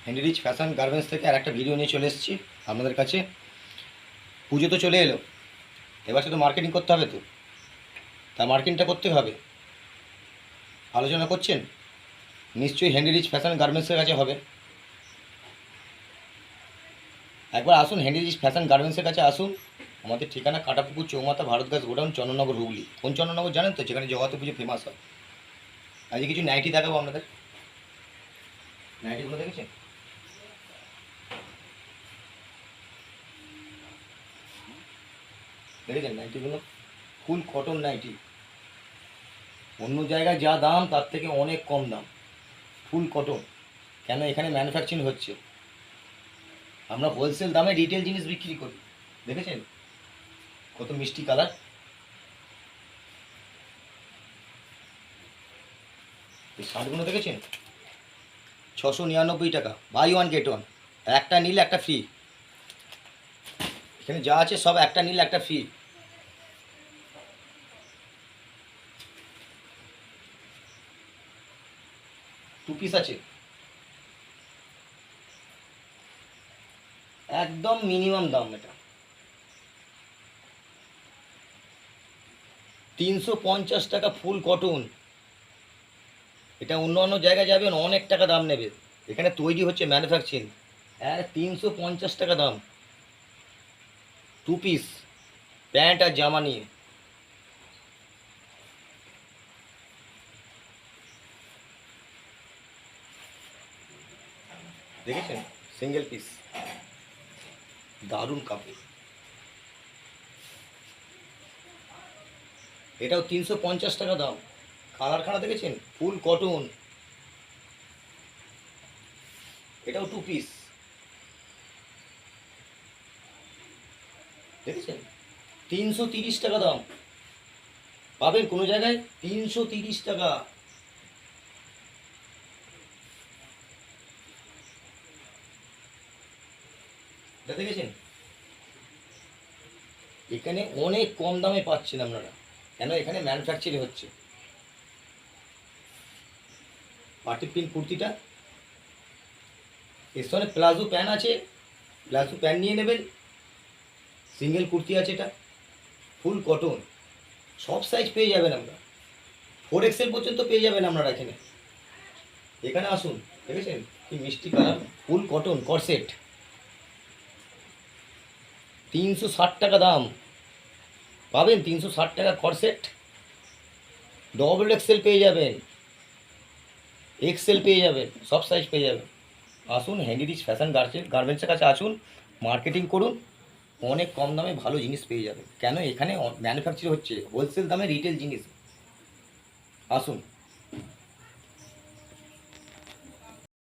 Handy rich fashion garments থেকে আর একটা video নিয়ে চলে এসেছি আপনাদের কাছে। পুজো তো চলে এলো, এবার শুধু মার্কেটিং করতে হবে। তো তা মার্কেটিংটা করতে হবে, আলোচনা করছেন নিশ্চয়ই হ্যান্ডি রিচ ফ্যাশন গার্মেন্টসের কাছে হবে। একবার আসুন, হ্যান্ডি রিচ ফ্যাশন গার্মেন্টসের কাছে আসুন। আমাদের ঠিকানা কাটাপুকুর চৌমাথা, ভারত গ্যাস গোডাউন, চন্দননগর, হুগলি। কোন চন্দননগর জানেন তো? যেখানে জগন্নাথ পুজো ফেমাস হয়। আজকে কিছু নাইটি দেখাবো আপনাদের। নাইটিগুলো দেখেছেন? দেখেছেন নাইটিগুলো? ফুল কটন নাইটি, অন্য জায়গায় যা দাম তার থেকে অনেক কম দাম। ফুল কটন, কেন এখানে ম্যানুফ্যাকচারিং হচ্ছে। আমরা হোলসেল দামে রিটেল জিনিস বিক্রি করি। দেখেছেন কত মিষ্টি কালার? এই শার্টগুলো দেখেছেন? 699 টাকা, বাই ওয়ান গেট ওয়ান। একটা নিলে একটা ফ্রি। এখানে যা আছে সব একটা নিলে একটা ফ্রি। টু পিস আছে, একদম মিনিমাম দাম। এটা 350 টাকা ফুল কটন। এটা অন্য অন্য জায়গায় যাবেন অনেক টাকা দাম নেবে, এখানে তৈরি হচ্ছে ম্যানুফ্যাকচারিং। 350 টাকা দাম। টু পিস প্যান্ট আর জামা নিয়ে। দেখেছেন? সিঙ্গেল পিস, দারুণ কাপড়। এটাও 350 টাকা দাম। কালার খানা দেখেছেন? ফুল কটন। এটাও টু পিস। দেখেছেন? 330 টাকা দাম। পাবেন কোনো জায়গায় 330 টাকা। এটা দেখেছেন? এখানে অনেক কম দামে পাচ্ছেন আপনারা, কেন এখানে ম্যানুফ্যাকচারিং হচ্ছে। পার্টি প্রিন্ট কুর্তিটা, এর সঙ্গে প্লাজো প্যান্ট আছে, প্লাজো প্যান্ট নিয়ে নেবেন। সিঙ্গেল কুর্তি আছে, এটা ফুল কটন। সব সাইজ পেয়ে যাবেন আমরা, 4XL পর্যন্ত পেয়ে যাবেন আপনারা এখানে। এখানে আসুন। দেখেছেন কি মিষ্টি কালার? ফুল কটন করসেট, 360 টাকা দাম। পাবেন 360 টাকা করসেট। XXL পেয়ে যাবেন, XL পেয়ে যাবেন, সব সাইজ পেয়ে যাবেন। আসুন হ্যান্ডি রিচ ফ্যাশন গার্মেন্টসের কাছে আসুন, মার্কেটিং করুন, অনেক কম দামে ভালো জিনিস পেয়ে যাবেন। কেন এখানে ম্যানুফ্যাকচার হচ্ছে হোলসেল দামে রিটেল জিনিস। আসুন।